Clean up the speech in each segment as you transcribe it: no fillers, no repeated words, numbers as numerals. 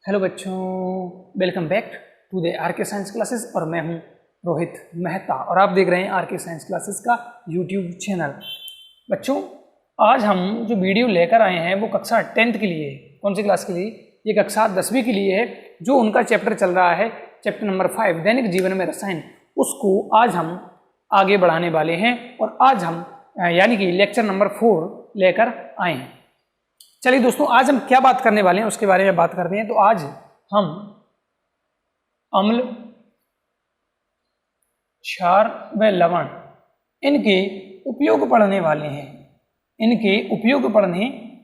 Hello बच्चों, welcome back to the RK science classes. और मैं हूं रोहित मेहता और आप देख रहे हैं आरके साइंस क्लासेस का यूट्यूब चैनल। बच्चों, आज हम जो वीडियो लेकर आए हैं वो कक्षा 10th के लिए है। कौन सी क्लास के लिए? ये कक्षा 10वीं के लिए है। जो उनका चैप्टर चल रहा है, चैप्टर नंबर 5 दैनिक जीवन में रसायन, उसको आज हम आगे बढ़ाने वाले हैं। और आज हम यानी कि लेक्चर नंबर 4 लेकर आए हैं। चलिए दोस्तों, आज हम क्या बात करने वाले हैं उसके बारे में बात करते हैं। तो आज हम अम्ल, क्षार व लवण इनके उपयोग पढ़ने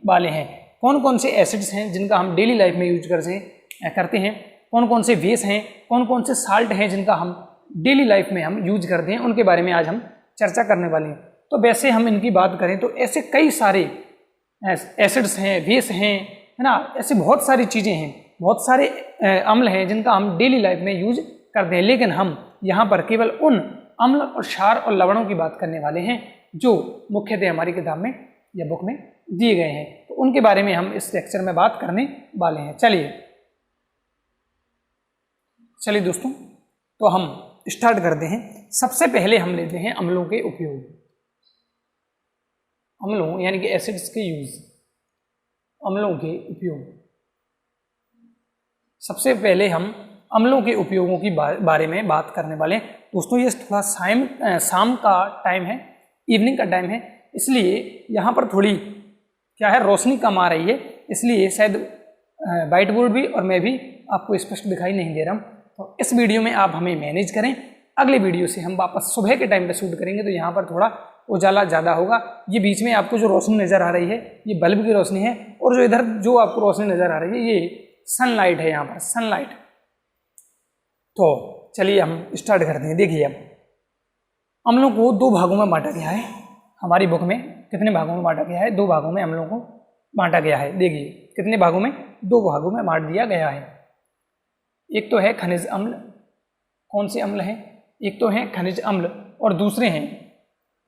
वाले हैं। कौन कौन से एसिड्स हैं जिनका हम डेली लाइफ में यूज करते हैं, कौन कौन से बेस हैं, कौन कौन से साल्ट हैं जिनका हम डेली लाइफ में हम यूज करते हैं, उनके बारे में आज हम चर्चा करने वाले हैं। तो वैसे हम इनकी बात करें तो ऐसे कई सारे एसिड्स हैं, बेस हैं, है ना, ऐसे बहुत सारी चीज़ें हैं, बहुत सारे अम्ल हैं जिनका हम डेली लाइफ में यूज करते हैं। लेकिन हम यहाँ पर केवल उन अम्ल और क्षार और लवणों की बात करने वाले हैं जो मुख्यतः हमारी किताब में या बुक में दिए गए हैं। तो उनके बारे में हम इस लेक्चर में बात करने वाले हैं। चलिए दोस्तों, तो हम स्टार्ट करते हैं। सबसे पहले हम लेते हैं अम्लों के उपयोग। अम्लों यानी कि एसिड्स के यूज, अम्लों के उपयोग। सबसे पहले हम अम्लों के उपयोगों की बारे में बात करने वाले हैं। दोस्तों, ये थोड़ा शाम का टाइम है, इवनिंग का टाइम है, इसलिए यहाँ पर थोड़ी क्या है, रोशनी कम आ रही है, इसलिए शायद वाइट बोर्ड भी और मैं भी आपको स्पष्ट दिखाई नहीं दे रहा हूँ। तो इस वीडियो में आप हमें मैनेज करें। अगले वीडियो से हम वापस सुबह के टाइम पे शूट करेंगे, तो यहाँ पर थोड़ा उजाला ज़्यादा होगा। ये बीच में आपको जो रोशनी नज़र आ रही है ये बल्ब की रोशनी है, और जो इधर जो आपको रोशनी नज़र आ रही है ये सनलाइट है, यहाँ पर सनलाइट। तो चलिए हम स्टार्ट करते हैं। देखिए, अब अम्लों को 2 भागों में बांटा गया है। हमारी बुक में कितने भागों में बांटा गया है? 2 भागों में अम्लों को बांटा गया है। देखिए कितने भागों में? 2 भागों में बांट दिया गया है। एक तो है खनिज अम्ल। कौन से अम्ल हैं? एक तो है खनिज अम्ल और दूसरे हैं,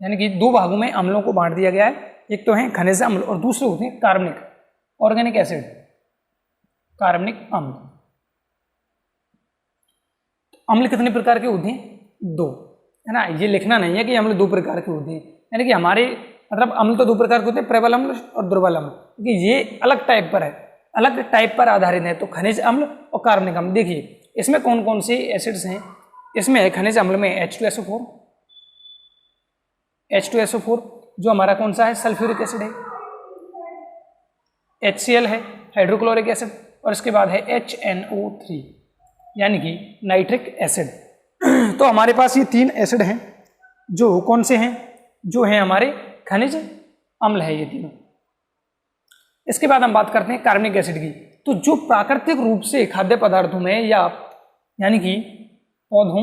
यानी कि 2 भागों में अम्लों को बांट दिया गया है। एक तो है खनिज अम्ल और दूसरे होते हैं कार्बनिक, ऑर्गेनिक एसिड, कार्बनिक अम्ल। अम्ल कितने प्रकार के होते हैं? 2, है ना। ये लिखना नहीं है कि अम्ल 2 प्रकार के होते हैं, यानी कि हमारे मतलब अम्ल तो 2 प्रकार के होते हैं, प्रबल अम्ल और दुर्बल अम्ल, क्योंकि ये अलग टाइप पर है, अलग टाइप पर आधारित है। तो खनिज अम्ल और कार्बनिक अम्ल। देखिए इसमें कौन कौन से एसिड्स हैं। इसमें है खनिज अम्ल में H2SO4 जो हमारा कौन सा है? सल्फ्यूरिक एसिड है। HCl है, हाइड्रोक्लोरिक एसिड, और इसके बाद है HNO3 यानी कि नाइट्रिक एसिड। तो हमारे पास ये 3 एसिड हैं जो कौन से हैं? जो हैं हमारे खनिज अम्ल है ये तीनों। इसके बाद हम बात करते हैं कार्बनिक एसिड की। तो जो प्राकृतिक रूप से खाद्य पदार्थों में या यानी कि पौधों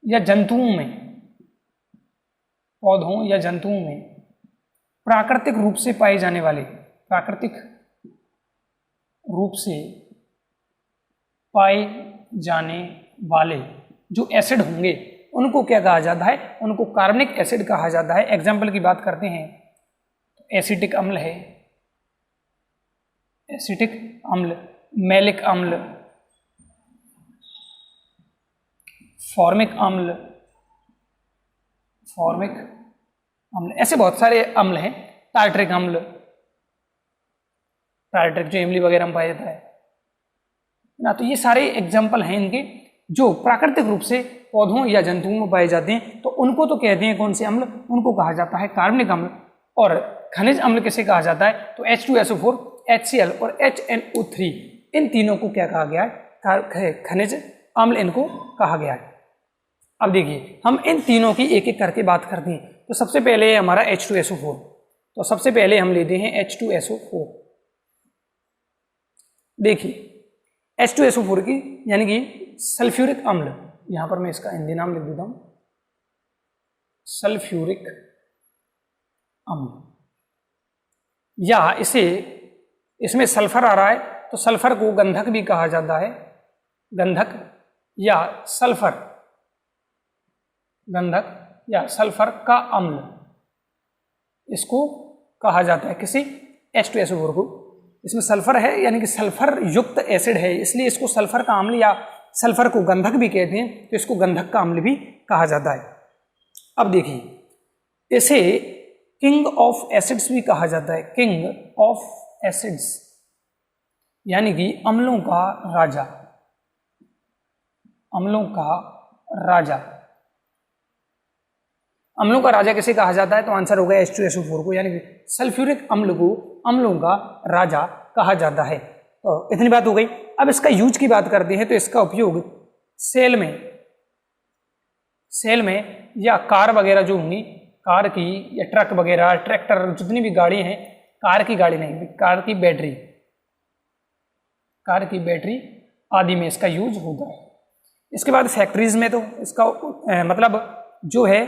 या जंतुओं में प्राकृतिक रूप से पाए जाने वाले जो एसिड होंगे उनको क्या कहा जाता है? उनको कार्बनिक एसिड कहा जाता है। एग्जाम्पल की बात करते हैं, एसिटिक अम्ल है, एसिटिक अम्ल, मैलिक अम्ल, फॉर्मिक अम्ल, ऐसे बहुत सारे अम्ल हैं। टार्ट्रिक अम्ल, टार्ट्रिक जो इमली वगैरह में पाया जाता है ना। तो ये सारे एग्जाम्पल हैं इनके जो प्राकृतिक रूप से पौधों या जंतुओं में पाए जाते हैं। तो उनको तो कहते हैं कौन से अम्ल? उनको कहा जाता है कार्बनिक अम्ल। और खनिज अम्ल किसे कहा जाता है? तो H2SO4, HCl और HNO3, इन तीनों को क्या कहा गया है? खनिज अम्ल इनको कहा गया है। अब देखिए हम इन तीनों की एक एक करके बात करते हैं। तो सबसे पहले है हमारा H2SO4। तो सबसे पहले हम लेते हैं H2SO4। देखिए H2SO4 की यानी कि सल्फ्यूरिक अम्ल, यहां पर मैं इसका हिंदी नाम लिख देता हूं, सल्फ्यूरिक अम्ल, या इसमें सल्फर आ रहा है तो सल्फर को गंधक भी कहा जाता है। गंधक या सल्फर का अम्ल, इसको कहा जाता है किसी? H2SO4 को। इसमें सल्फर है, यानी कि सल्फर युक्त एसिड है, इसलिए इसको सल्फर का अम्ल या सल्फर को गंधक भी कहते हैं, तो इसको गंधक का अम्ल भी कहा जाता है। अब देखिए, इसे किंग ऑफ एसिड्स भी कहा जाता है, किंग ऑफ एसिड्स, यानी कि अम्लों का राजा, अम्लों का राजा। अम्लों का राजा किसे कहा जाता है? तो आंसर होगा H2SO4 को, यानी कि सल्फ्यूरिक अम्ल को अम्लों का राजा कहा जाता है। तो इतनी बात हो गई। अब इसका यूज की बात करते हैं, तो इसका उपयोग सेल में या कार वगैरह जो होंगी, कार की या ट्रक वगैरह, ट्रैक्टर, जितनी भी गाड़ी हैं, कार की गाड़ी नहीं, कार की बैटरी आदि में इसका यूज होता है। इसके बाद फैक्ट्रीज में तो इसका मतलब जो है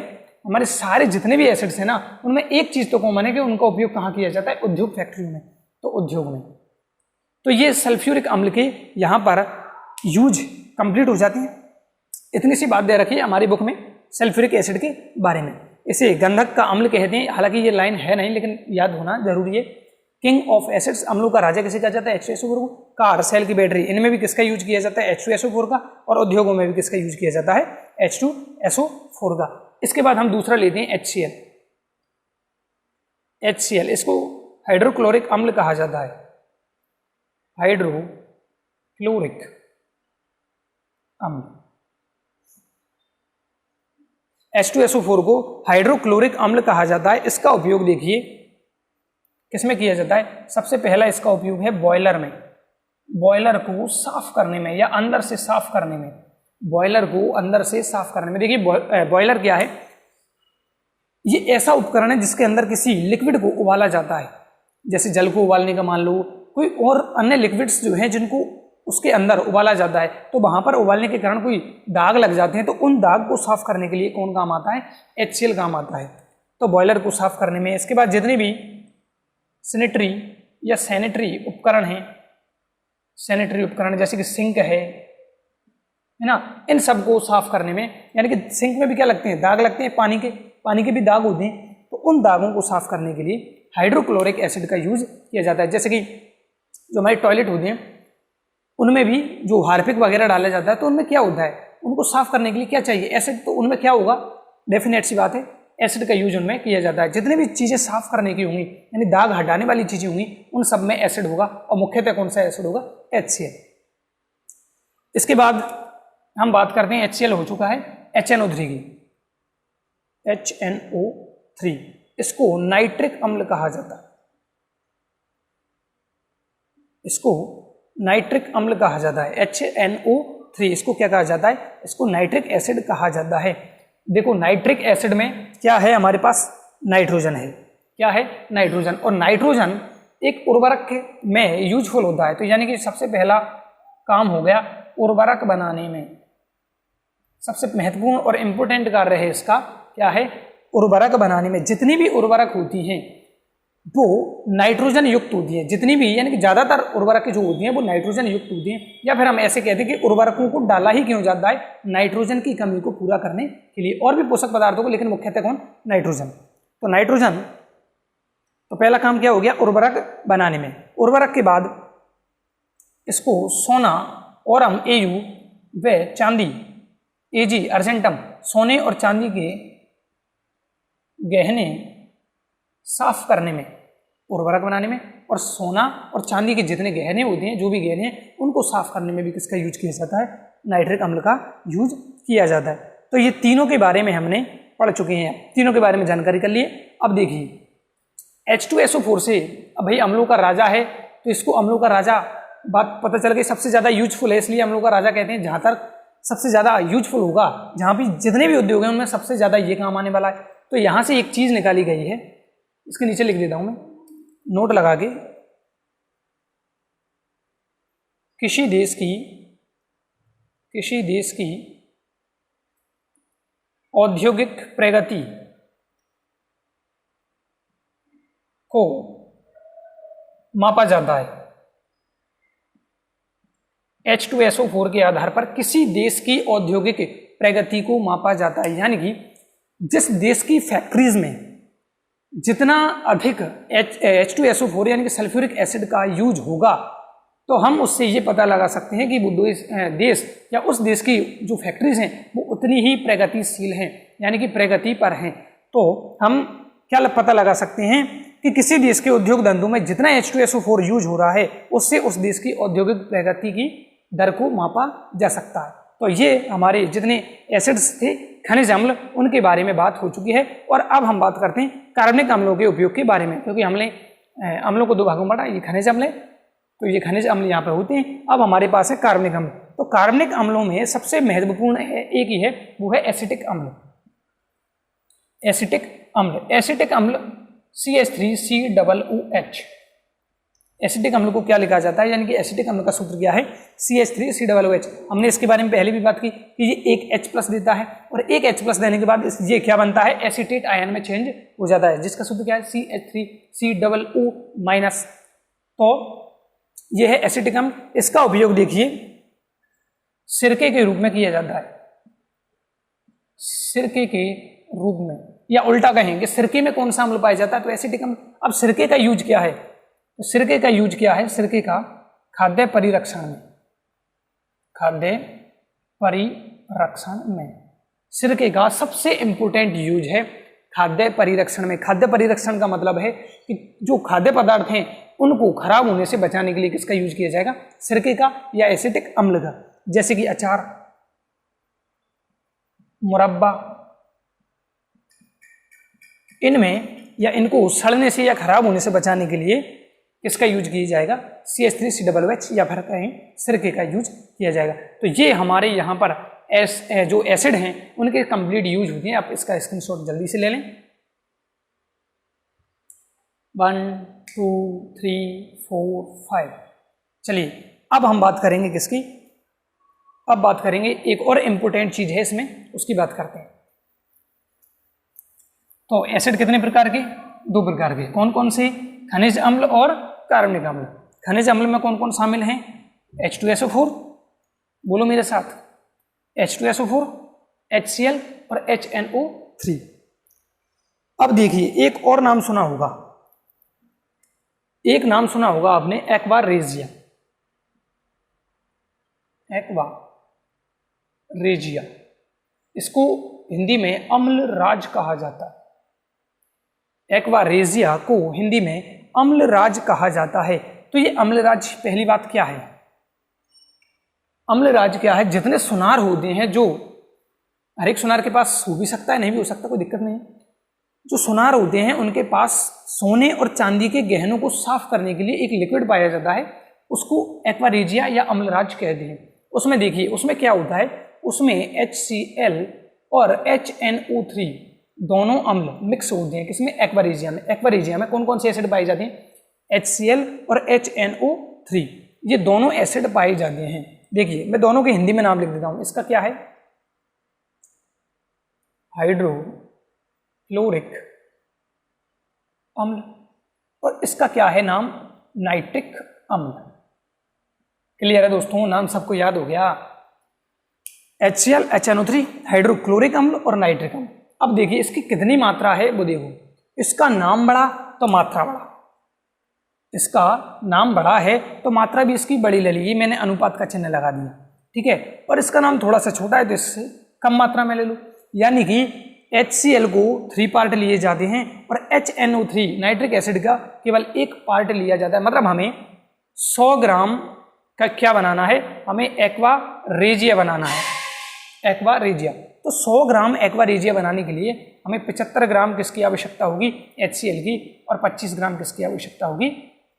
हमारे सारे जितने भी एसिड्स हैं ना, उनमें एक चीज तो कॉमन है कि उनका उपयोग कहाँ किया जाता है? उद्योग, फैक्ट्री में, तो उद्योग में। तो ये सल्फ्यूरिक अम्ल के यहाँ पर यूज कंप्लीट हो जाती है। इतनी सी बात दे रखी है हमारी बुक में सल्फ्यूरिक एसिड के बारे में। इसे गंधक का अम्ल कहते हैं, हालांकि ये लाइन है नहीं लेकिन याद होना जरूरी है। किंग ऑफ एसिड्स, अम्लों का राजा किसे कहा जाता है? H2SO4 को। कार, सेल की बैटरी, इनमें भी किसका यूज किया जाता है? H2SO4 का। और उद्योगों में भी किसका यूज किया जाता है? H2SO4 का। इसके बाद हम दूसरा लेते हैं HCl, इसको हाइड्रोक्लोरिक अम्ल कहा जाता है, हाइड्रोक्लोरिक अम्ल। H2SO4 को हाइड्रोक्लोरिक अम्ल कहा जाता है। इसका उपयोग देखिए किसमें किया जाता है? सबसे पहला इसका उपयोग है बॉयलर में, बॉयलर को साफ करने में या अंदर से साफ करने में, बॉयलर को अंदर से साफ करने में। देखिए बॉयलर क्या है? ये ऐसा उपकरण है जिसके अंदर किसी लिक्विड को उबाला जाता है, जैसे जल को उबालने का मान लो, कोई और अन्य लिक्विड्स जो हैं जिनको उसके अंदर उबाला जाता है, तो वहां पर उबालने के कारण कोई दाग लग जाते हैं, तो उन दाग को साफ करने के लिए कौन काम आता है? HCl काम आता है, तो बॉयलर को साफ करने में। इसके बाद जितने भी सैनिटरी या सैनिटरी उपकरण हैं, सैनिटरी उपकरण जैसे कि सिंक है ना, इन सबको साफ करने में, यानी कि सिंक में भी क्या लगते हैं? दाग लगते हैं, पानी के भी दाग होते हैं, तो उन दागों को साफ करने के लिए हाइड्रोक्लोरिक एसिड का यूज किया जाता है। जैसे कि जो हमारे टॉयलेट होते हैं उनमें भी जो हार्पिक वगैरह डाला जाता है, तो उनमें क्या होता है? उनको साफ करने के लिए क्या चाहिए? एसिड। तो उनमें क्या होगा? डेफिनेट सी बात है, एसिड का यूज उनमें किया जाता है। जितनी भी चीजें साफ करने की होंगी, यानी दाग हटाने वाली चीजें होंगी, उन सब में एसिड होगा, और मुख्यतः कौन सा एसिड होगा? HCl। इसके बाद हम बात करते हैं, HCl हो चुका है, HNO3 की, HNO3, इसको नाइट्रिक अम्ल कहा जाता है, इसको नाइट्रिक अम्ल कहा जाता है। HNO3 इसको क्या कहा जाता है? इसको नाइट्रिक एसिड कहा जाता है। देखो नाइट्रिक एसिड में क्या है? हमारे पास नाइट्रोजन है। क्या है? नाइट्रोजन। और नाइट्रोजन एक उर्वरक में यूजफुल होता है, तो यानी कि सबसे पहला काम हो गया उर्वरक बनाने में, सबसे महत्वपूर्ण और इंपोर्टेंट कार्य है इसका, क्या है? उर्वरक बनाने में। जितनी भी उर्वरक होती हैं वो नाइट्रोजन युक्त होती है, जितनी भी, यानी कि ज्यादातर उर्वरक जो होती हैं वो नाइट्रोजन युक्त होती हैं। या फिर हम ऐसे कहते हैं कि उर्वरकों को डाला ही क्यों जाता है? नाइट्रोजन की कमी को पूरा करने के लिए, और भी पोषक पदार्थों को, लेकिन मुख्यतः कौन? नाइट्रोजन। तो नाइट्रोजन, तो पहला काम क्या हो गया? उर्वरक बनाने में। उर्वरक के बाद इसको सोना, औरम AU व चांदी AG अर्जेंटम, सोने और चांदी के गहने साफ करने में, उर्वरक बनाने में, और सोना और चांदी के जितने गहने होते हैं, जो भी गहने हैं, उनको साफ करने में भी किसका यूज किया जाता है? नाइट्रिक अम्ल का यूज किया जाता है। तो ये तीनों के बारे में हमने पढ़ चुके हैं, तीनों के बारे में जानकारी कर लिए। अब देखिए H2SO4 से, अब भाई अम्लों का राजा है, तो इसको अम्लों का राजा बात पता चल गई, सबसे ज्यादा यूजफुल है, इसलिए अम्लों का राजा कहते हैं। जहां तक सबसे ज्यादा यूजफुल होगा, जहां भी जितने भी उद्योग हैं उनमें सबसे ज्यादा ये काम आने वाला है। तो यहां से एक चीज निकाली गई है, इसके नीचे लिख देता हूं मैं, नोट लगा के, किसी देश की औद्योगिक प्रगति को मापा जाता है H2SO4 के आधार पर। किसी देश की औद्योगिक प्रगति को मापा जाता है, यानी कि जिस देश की फैक्ट्रीज में जितना अधिक H2SO4 यानी कि सल्फ्यूरिक एसिड का यूज होगा तो हम उससे ये पता लगा सकते हैं कि वो देश या उस देश की जो फैक्ट्रीज हैं वो उतनी ही प्रगतिशील हैं, यानी कि प्रगति पर हैं। तो हम क्या पता लगा सकते हैं कि किसी देश के उद्योग धंधों में जितना H2SO4 यूज हो रहा है उससे उस देश की औद्योगिक प्रगति की दर को मापा जा सकता है। तो ये हमारे जितने एसिड्स थे खनिज अम्ल उनके बारे में बात हो चुकी है। और अब हम बात करते हैं कार्बनिक अम्लों के उपयोग के बारे में, क्योंकि हमने अम्लों को दो भागों में बांटा, ये खनिज अम्ल है तो ये खनिज अम्ल यहाँ पे होते हैं। अब हमारे पास है कार्बनिक अम्ल। तो कार्बनिक अम्लों में सबसे महत्वपूर्ण एक ही है, वो है एसिटिक अम्ल। एसिटिक अम्ल CH3COOH। एसिटिक अम्ल को क्या लिखा जाता है, यानी कि एसिटिक अम्ल का सूत्र क्या है, CH3COOH। हमने इसके बारे में पहले भी बात की कि ये एक H+ देता है और एक H+ देने के बाद ये क्या बनता है, एसीटेट आयन में चेंज हो जाता है, जिसका सूत्र क्या है, CH3COO-। तो ये है एसिटिक अम्ल। इसका उपयोग देखिए सिरके के रूप में किया जाता है, सिरके के रूप में, या उल्टा कहेंगे सिरके में कौन सा अम्ल पाया जाता है, तो एसिटिक अम्ल। अब सिरके का यूज क्या है, तो सिरके का यूज क्या है, सिरके का खाद्य परिरक्षण में, खाद्य परिरक्षण में सिरके का सबसे इंपोर्टेंट यूज है खाद्य परिरक्षण में। खाद्य परिरक्षण का मतलब है कि जो खाद्य पदार्थ हैं उनको खराब होने से बचाने के लिए किसका यूज किया जाएगा, सिरके का या एसिटिक अम्ल का। जैसे कि अचार, मुरब्बा, इनमें या इनको सड़ने से या खराब होने से बचाने के लिए किसका यूज किया जाएगा, CH3COOH या फिर कहें सिरके का यूज किया जाएगा। तो ये हमारे यहाँ पर जो एसिड हैं उनके कंप्लीट यूज होते हैं। आप इसका स्क्रीनशॉट जल्दी से ले लें। 1 2 3 4 5। चलिए अब हम बात करेंगे किसकी, अब बात करेंगे एक और इम्पोर्टेंट चीज है इसमें, उसकी बात करते हैं। तो एसिड कितने प्रकार के, 2 प्रकार के। कौन कौन से, खनिज अम्ल और कार्बनिक अम्ल। खनिज अम्ल में कौन कौन शामिल हैं, H2SO4, बोलो मेरे साथ, H2SO4, HCl और HNO3। अब देखिए एक और नाम सुना होगा, एक नाम सुना होगा आपने, एक्वा रेजिया। एक्वा रेजिया, इसको हिंदी में अम्ल राज कहा जाता है। एक्वा रेजिया को हिंदी में अम्ल राज कहा जाता है। तो ये अम्ल राज, पहली बात क्या है, अम्ल राज क्या है, जितने सुनार होते हैं, जो हर एक सुनार के पास हो भी सकता है नहीं भी हो सकता, कोई दिक्कत नहीं, जो सुनार होते हैं उनके पास सोने और चांदी के गहनों को साफ करने के लिए एक लिक्विड पाया जाता है, उसको एक्वा रेजिया या अम्ल राज कहते हैं। उसमें देखिए उसमें क्या होता है, उसमें HCl और HNO3 दोनों अम्ल मिक्स होते हैं, किसमें, एक्वा रेजिया में। एक्वा रेजिया में कौन कौन से एसिड पाए जाते हैं, HCl और HNO3, ये दोनों एसिड पाए जाते हैं। देखिए मैं दोनों के हिंदी में नाम लिख देता हूं। इसका क्या है, हाइड्रोक्लोरिक अम्ल, और इसका क्या है नाम, नाइट्रिक अम्ल। क्लियर है दोस्तों, नाम सबको याद हो गया, HCl, HNO3, हाइड्रोक्लोरिक अम्ल और नाइट्रिक अम्ल। अब देखिए इसकी कितनी मात्रा है वो देखो, इसका नाम बड़ा तो मात्रा बड़ा, इसका नाम बड़ा है तो मात्रा भी इसकी बड़ी ले ली, मैंने अनुपात का चिन्ह लगा दिया, ठीक है। और इसका नाम थोड़ा सा छोटा है तो इससे कम मात्रा में ले लो, यानी कि HCl को 3 पार्ट लिए जाते हैं और HNO3 नाइट्रिक एसिड का केवल 1 पार्ट लिया जाता है। मतलब हमें 100 ग्राम का क्या बनाना है, हमें एक्वा रेजिया बनाना है, एक्वा रेजिया। तो 100 ग्राम एक्वा रेजिया बनाने के लिए हमें 75 ग्राम किसकी आवश्यकता होगी, HCl की, और 25 ग्राम किसकी आवश्यकता होगी,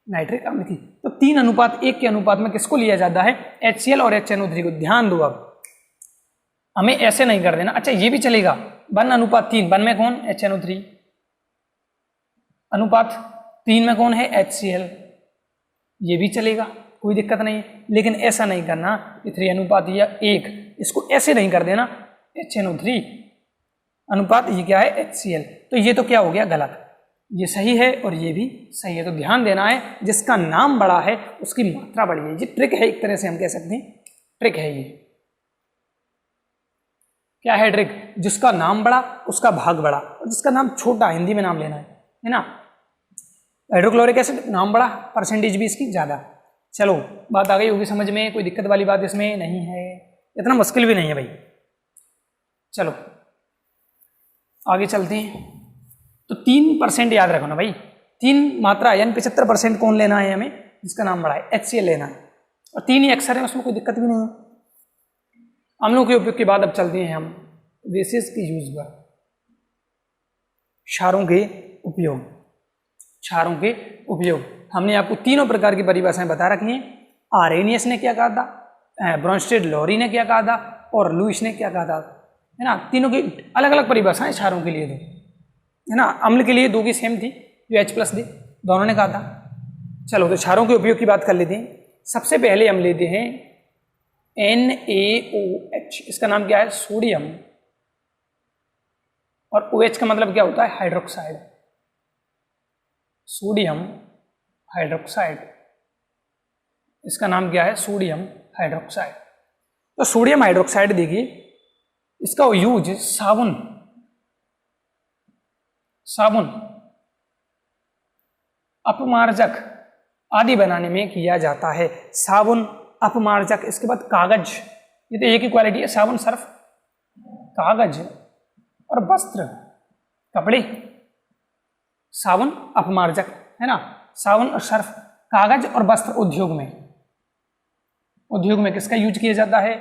नाइट्रिक अम्ल की। तो 3:1 के अनुपात में किसको लिया जाता है, HCl और HNO3 को। ध्यान दो, अब हमें ऐसे नहीं कर देना। अच्छा ये भी चलेगा, 1:3, 1 में कौन, HNO3, अनुपात 3 में कौन है, HCl, ये भी चलेगा, कोई दिक्कत नहीं है। लेकिन ऐसा नहीं करना कि 3:1, इसको ऐसे नहीं कर देना, HNO3 अनुपात ये क्या है, HCl। तो ये तो क्या हो गया, गलत, ये सही है और ये भी सही है। तो ध्यान देना है, जिसका नाम बड़ा है उसकी मात्रा बड़ी है। ये ट्रिक है, एक तरह से हम कह सकते हैं, ट्रिक है ये। क्या है ट्रिक, जिसका नाम बड़ा उसका भाग बड़ा, और जिसका नाम छोटा हिंदी में नाम लेना है, है ना। हाइड्रोक्लोरिक एसिड नाम बड़ा, परसेंटेज भी इसकी ज़्यादा। चलो बात आ गई होगी समझ में, कोई दिक्कत वाली बात इसमें नहीं है, इतना मुश्किल भी नहीं है भाई। चलो आगे चलते हैं। तो 3% याद रखो ना भाई, 3 मात्रा यानी 75% कौन लेना है हमें, जिसका नाम बड़ा है HCl लेना है, और 3 ही अक्षर है, उसमें कोई दिक्कत भी नहीं है। अम्लों के उपयोग के बाद अब चलते हैं हम बेसिस के यूज पर। क्षारों के उपयोग, क्षारों के उपयोग हमने आपको तीनों प्रकार की परिभाषाएं बता रखी हैं। आरेनियस ने क्या कहा था, ब्रॉन्स्टेड लोरी ने क्या कहा था, और लुईस ने क्या कहा था, है ना। तीनों की अलग अलग परिभाषाएं क्षारों के लिए दो, है ना। अम्ल के लिए 2 की सेम थी, जो H+ दे, दोनों ने कहा था। चलो तो क्षारों के उपयोग की बात कर लेते हैं। सबसे पहले हम लेते हैं NaOH, इसका नाम क्या है, सोडियम, और OH का मतलब क्या होता है, हाइड्रोक्साइड, सोडियम हाइड्रोक्साइड, इसका नाम क्या है, सोडियम हाइड्रोक्साइड। तो सोडियम हाइड्रोक्साइड देखिए, इसका यूज साबुन, अपमार्जक आदि बनाने में किया जाता है। साबुन, अपमार्जक, इसके बाद कागज, ये तो एक ही क्वालिटी है, साबुन, सर्फ, कागज और वस्त्र, कपड़े, साबुन, अपमार्जक, है ना, साबुन और सर्फ, कागज और वस्त्र उद्योग में किसका यूज किया जाता है,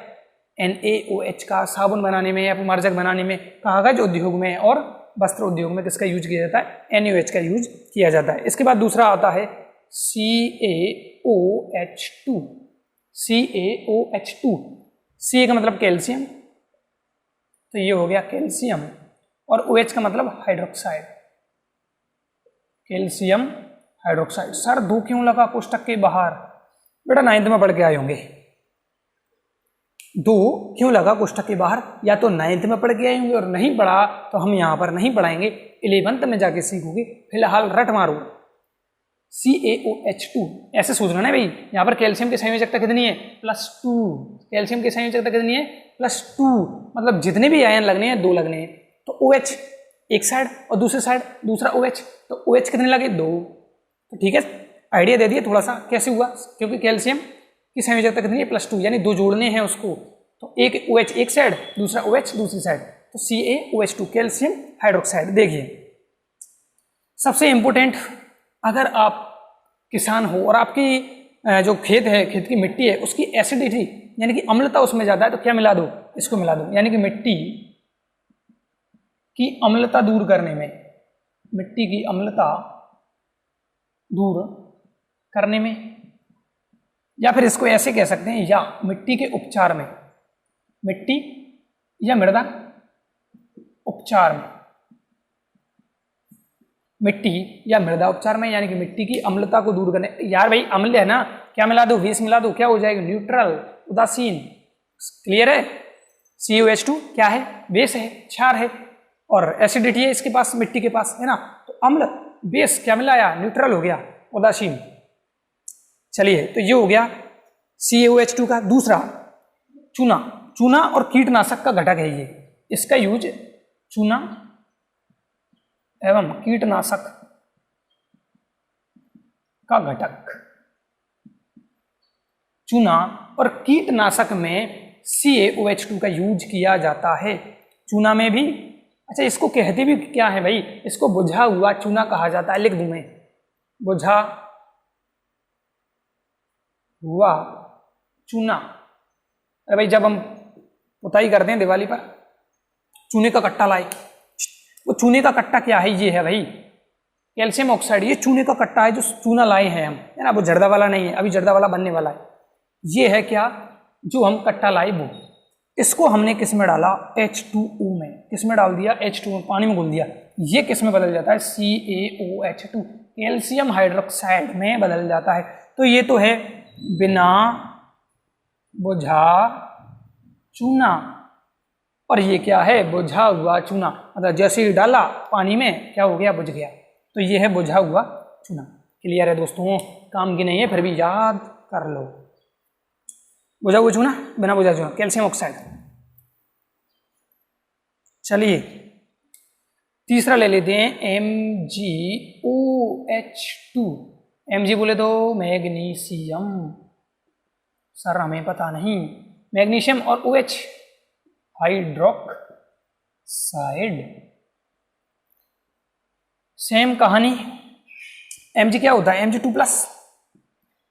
NaOH का, साबुन बनाने में, अपमार्जक बनाने में, कागज उद्योग में और वस्त्र उद्योग में किसका यूज किया जाता है, NaOH का यूज किया जाता है। इसके बाद दूसरा आता है CaOH2, CaOH2, Ca का मतलब कैल्शियम, तो ये हो गया कैल्शियम, और OH का मतलब हाइड्रोक्साइड, कैल्शियम हाइड्रोक्साइड। सर 2 क्यों लगा पुस्तक के बाहर, बेटा 9th में पढ़ के आए होंगे। 2 क्यों लगा पुस्तक के बाहर, या तो 9th में पढ़ के आए होंगे, और नहीं पढ़ा तो हम यहाँ पर नहीं पढ़ाएंगे, 11th में जाके सीखोगे। फिलहाल रट मारो CaOH2, ऐसे सोचना ना भाई। यहाँ पर कैल्शियम की संयोजकता कितनी है, +2, कैल्शियम की संयोजकता कितनी है, +2, मतलब जितने भी आयन लगने हैं 2 लगने हैं। तो OH एक साइड और दूसरे साइड दूसरा OH, तो OH कितने लगे, 2। तो ठीक है, आइडिया दे दिए थोड़ा सा कैसे हुआ, क्योंकि कैल्शियम की संयोजकता कितनी है, +2, यानी 2 जोड़ने हैं उसको, तो एक OH एक साइड, दूसरा OH दूसरी साइड, तो CaOH2, कैल्शियम हाइड्रोक्साइड। देखिए सबसे इंपॉर्टेंट, अगर आप किसान हो और आपकी जो खेत है, खेत की मिट्टी है, उसकी एसिडिटी यानी कि अम्लता उसमें ज़्यादा है, तो क्या मिला दो, इसको मिला दो, यानी कि मिट्टी की अम्लता दूर करने में, मिट्टी की अम्लता दूर करने में, या फिर इसको ऐसे कह सकते हैं, या मिट्टी के उपचार में, मिट्टी या मृदा उपचार में, मिट्टी या मृदा उपचार में, यानी कि मिट्टी की अम्लता को दूर करने। यार भाई अम्ल है ना, क्या मिला दो, बेस मिला दो, क्या हो जाएगा, न्यूट्रल, उदासीन। क्लियर है, CaOH2 क्या है, बेस है, क्षार है, और एसिडिटी है इसके पास, मिट्टी के पास, है ना। तो अम्ल, बेस, क्या मिलाया, न्यूट्रल हो गया, उदासीन। चलिए तो ये हो गया CaOH2 का। दूसरा चूना, चूना और कीटनाशक का घटक है ये, इसका यूज, चूना एवं कीटनाशक का घटक, चूना और कीटनाशक में CaOH2 का यूज किया जाता है। चूना में भी, अच्छा इसको कहते भी क्या है भाई, इसको बुझा हुआ चूना कहा जाता है, लिख दूं मैं, बुझा हुआ चूना। अरे भाई जब हम पुताई करते हैं दिवाली पर, चूने का कट्टा लाए, वो चूने का कट्टा क्या है, ये है भाई कैल्शियम ऑक्साइड, ये चूने का कट्टा है जो चूना लाए हैं हम, है ना। वो जर्दा वाला नहीं है, अभी जर्दा वाला बनने वाला है। ये है क्या, जो हम कट्टा लाए वो, इसको हमने किस में डाला, H2O में, किस में डाल दिया, H2O में, पानी में घुल दिया, ये किस में बदल जाता है, CaOH2, कैल्शियम हाइड्रोक्साइड में बदल जाता है। तो ये तो है बिना बुझा चूना, और ये क्या है, बुझा हुआ चूना, मतलब जैसे ही डाला पानी में क्या हो गया, बुझ गया, तो ये है बुझा हुआ चूना। क्लियर है दोस्तों, काम की नहीं है फिर भी याद कर लो। बुझा हुआ चूना, बिना बुझा चूना, कैल्शियम ऑक्साइड। चलिए तीसरा ले लेते हैं MgOH2। Mg बोले तो मैग्नीशियम, सर हमें पता नहीं। मैग्नीशियम और OH हाइड्रोक्साइड, सेम कहानी। Mg क्या होता है? Mg2+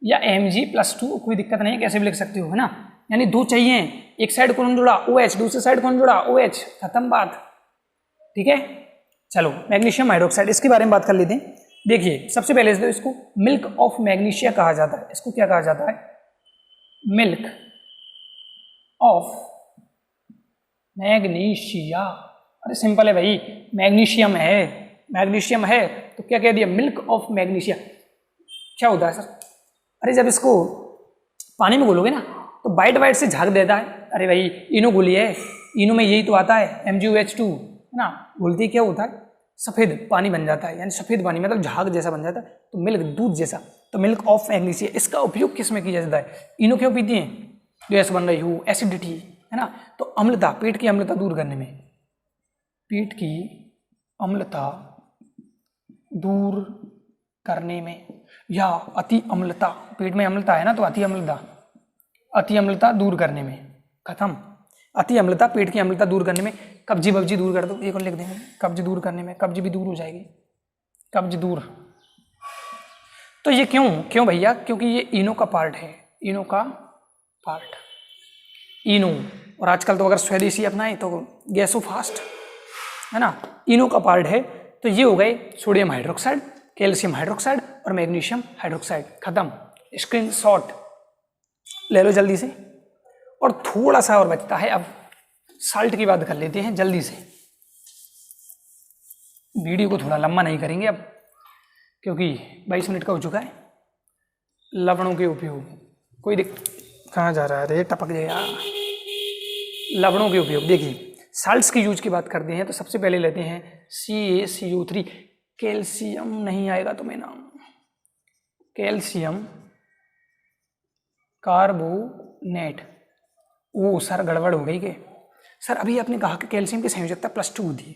या Mg+2, कोई दिक्कत नहीं, कैसे भी लिख सकते हो, है ना। यानी दो चाहिए, एक साइड कौन जुड़ा OH, दूसरी साइड कौन जुड़ा OH, खत्म बात। ठीक है, चलो मैग्नीशियम हाइड्रोक्साइड, इसके बारे में बात कर लेते हैं। देखिए सबसे पहले तो इसको मिल्क ऑफ मैग्नीशिया कहा जाता है। इसको क्या कहा जाता है? Milk of magnesia. अरे सिंपल है भाई, मैग्नीशियम है तो क्या कह दिया? Milk of magnesia. क्या होता है सर? अरे जब इसको पानी में घोलोगे ना तो वाइट से झाग देता है। अरे भाई इनो घोली है, इनो में यही तो आता है MgOH2, है ना। घोलते क्या होता है? सफ़ेद पानी बन जाता है, यानी सफ़ेद पानी मतलब झाग जैसा बन जाता है, तो मिल्क दूध जैसा। तो मिल्क ऑफ मैग्नीशिया, इसका उपयोग किस में किया जाता है? इनो क्यों पीती हैं? गैस बन रही हो, एसिडिटी, है ना। तो अम्लता, पेट की अम्लता दूर करने में, पेट की अम्लता दूर करने में, या अति अम्लता, पेट में अम्लता है ना तो अति अम्लता दूर करने में, खत्म। अति अम्लता, पेट की अम्लता दूर करने में, कब्जी वब्जी दूर कर दो, एक और लिख देंगे, कब्ज दूर करने में, कब्ज भी दूर हो जाएगी, कब्ज दूर। तो ये क्यों भैया? क्योंकि ये इनो का पार्ट है, इनो का पार्ट, इनो। और आजकल तो अगर स्वदेशी अपनाएं तो गैसो फास्ट, है ना। इनो का पार्ट है, तो ये हो गए सोडियम हाइड्रोक्साइड, कैल्शियम हाइड्रोक्साइड और मैग्नीशियम हाइड्रोक्साइड, खत्म। स्क्रीनशॉट ले लो जल्दी से। और थोड़ा सा और बचता है, अब साल्ट की बात कर लेते हैं जल्दी से। वीडियो को थोड़ा लंबा नहीं करेंगे अब, क्योंकि 22 मिनट का हो चुका है। लवणों के उपयोग, कोई कहाँ जा रहा है? अरे टपक गया। लवणों के उपयोग, देखिए साल्ट्स की यूज की बात करते हैं तो सबसे पहले लेते हैं CaCO3, कैल्शियम नहीं आएगा तुम्हें नाम, कैल्शियम कार्बोनेट। ओ सर गड़बड़ हो गई के सर, अभी आपने कहा कि कैल्शियम की संयोजकता +2 होती है।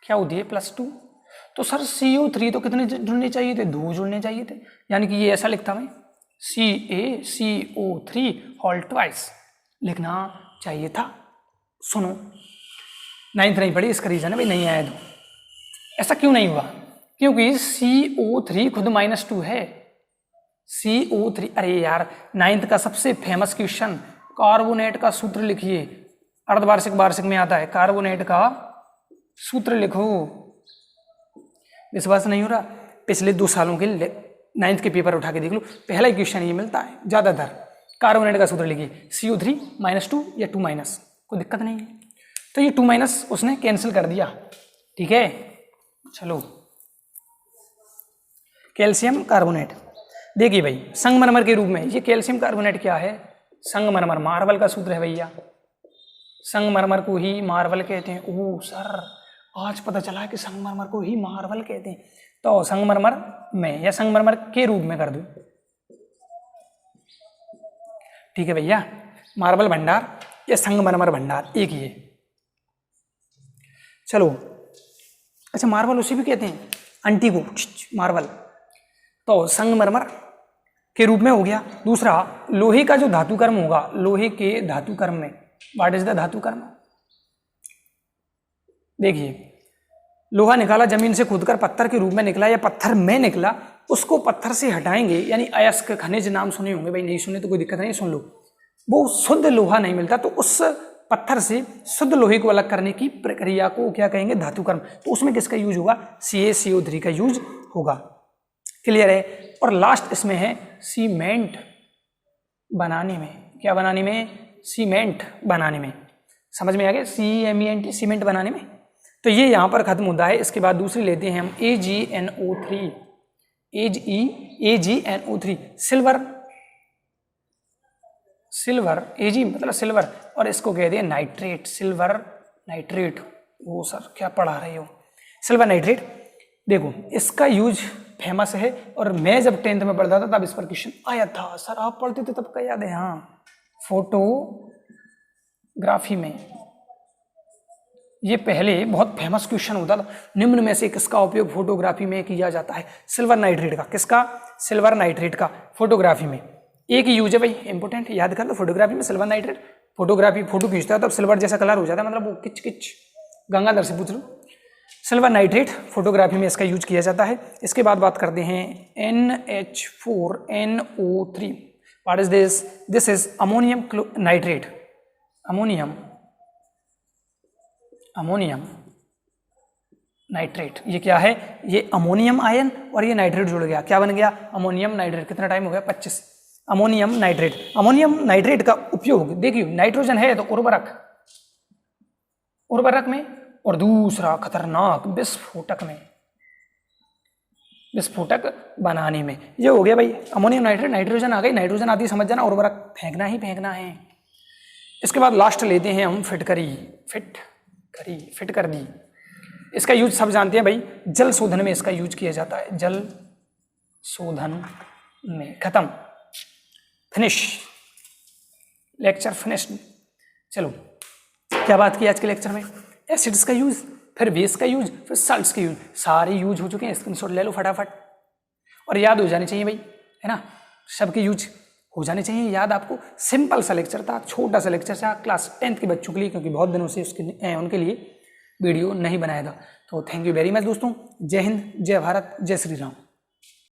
क्या होती है? +2। तो सर CO3 तो कितने जुड़ने चाहिए थे? 2 जुड़ने चाहिए थे, यानी कि ये ऐसा लिखता मैं CaCO3 होल ट्वाइस लिखना चाहिए था। सुनो, 9th नहीं पढ़ी, इसका रीजन है भाई नहीं आया तो। ऐसा क्यों नहीं हुआ? क्योंकि CO3 खुद -2 है। CO3, अरे यार 9th का सबसे फेमस क्वेश्चन, कार्बोनेट का सूत्र लिखिए, अर्धवार्षिक वार्षिक में आता है, कार्बोनेट का सूत्र लिखो। विश्वास नहीं हो रहा? पिछले 2 सालों के 9th के पेपर उठा के देख लो, पहला ही क्वेश्चन ये मिलता है ज्यादातर। कार्बोनेट का सूत्र लिखिए, CO3 -2 या 2-, कोई दिक्कत नहीं है। तो ये 2- उसने कैंसिल कर दिया, ठीक है। चलो कैल्शियम कार्बोनेट, देखिए भाई संगमरमर के रूप में ये कैल्शियम कार्बोनेट क्या है? संगमरमर, मार्बल का सूत्र है भैया, संगमरमर को ही मार्बल कहते हैं। ओह सर आज पता चला कि संगमरमर को ही मार्बल कहते हैं। तो संगमरमर में या संगमरमर के रूप में कर दो, ठीक है भैया। मार्बल भंडार या संगमरमर भंडार एक ही है। चलो अच्छा, मार्बल उसे भी कहते हैं, अंटी को मार्बल। तो संगमरमर के रूप में हो गया। दूसरा, लोहे का जो धातु कर्म होगा, लोहे के धातु कर्म में, व्हाट इज द धातु कर्म? देखिए लोहा निकाला जमीन से खोदकर, पत्थर के रूप में निकला या पत्थर में निकला, उसको पत्थर से हटाएंगे, यानी अयस्क खनिज नाम सुने होंगे भाई, नहीं सुने तो कोई दिक्कत नहीं, सुन लो। वो शुद्ध लोहा नहीं मिलता, तो उस पत्थर से शुद्ध लोहे को अलग करने की प्रक्रिया को क्या कहेंगे? धातु कर्म। तो उसमें किसका यूज होगा? CaCO3 का यूज होगा। क्लियर है? और लास्ट इसमें है सीमेंट बनाने में। क्या बनाने में? सीमेंट बनाने में। समझ में आ गया? CEMENT, सीमेंट बनाने में। तो ये यहाँ पर खत्म होता है। इसके बाद दूसरी लेते हैं हम AgNO3, AgNO3, सिल्वर, Ag मतलब सिल्वर, और इसको कहते हैं नाइट्रेट, सिल्वर नाइट्रेट। वो सर क्या पढ़ा रहे हो? Silver nitrate. देखो इसका यूज फेमस है, और मैं जब 10th में पढ़ता था तब इस पर क्वेश्चन आया था। सर आप पढ़ते थे तब का याद है? हाँ, फोटोग्राफी में ये पहले बहुत फेमस क्वेश्चन होता था, निम्न में से किसका उपयोग फोटोग्राफी में किया जाता है? सिल्वर नाइट्रेट का। किसका? सिल्वर नाइट्रेट का फोटोग्राफी में। एक ही यूज है भाई, इंपॉर्टेंट, याद कर लो। फोटोग्राफी में सिल्वर नाइट्रेट, फोटोग्राफी फोटो खींचता है तब सिल्वर जैसा कलर हो जाता है, मतलब वो किच किच, गंगाधर से पूछ लो। सिल्वर नाइट्रेट फोटोग्राफी में इसका यूज किया जाता है। इसके बाद बात करते हैं NH4NO3। What is this? This is ammonium nitrate. Ammonium nitrate. ये क्या है? ये अमोनियम आयन और ये नाइट्रेट जुड़ गया, क्या बन गया? Ammonium nitrate. कितना टाइम हो गया? 25। Ammonium nitrate. अमोनियम नाइट्रेट का उपयोग, देखिए नाइट्रोजन है तो उर्वरक में, और दूसरा खतरनाक विस्फोटक में, विस्फोटक बनाने में। ये हो गया भाई अमोनियम नाइट्रेट। नाइट्रोजन आ गई, नाइट्रोजन आती समझ जाना, उर्वरक फेंकना ही फेंकना है। इसके बाद लास्ट लेते हैं हम फिटकरी। फिटकरी। इसका यूज सब जानते हैं भाई, जल शोधन में इसका यूज किया जाता है। जल शोधन में। खत्म, फिनिश, लेक्चर फिनिश्ड। चलो, क्या बात की आज के लेक्चर में? एसिड्स का यूज, फिर बेस का यूज, फिर साल्ट्स का यूज, सारे यूज हो चुके हैं। स्क्रीनशॉट ले लो फटाफट, और याद हो जाने चाहिए भाई, है ना? सबके यूज हो जाने चाहिए याद आपको। सिंपल सा लेक्चर था, छोटा सा लेक्चर था क्लास 10th के बच्चों के लिए, क्योंकि बहुत दिनों से उनके लिए वीडियो नहीं बनाया था। तो थैंक यू वेरी मच दोस्तों। जय हिंद, जय भारत, जय श्री राम।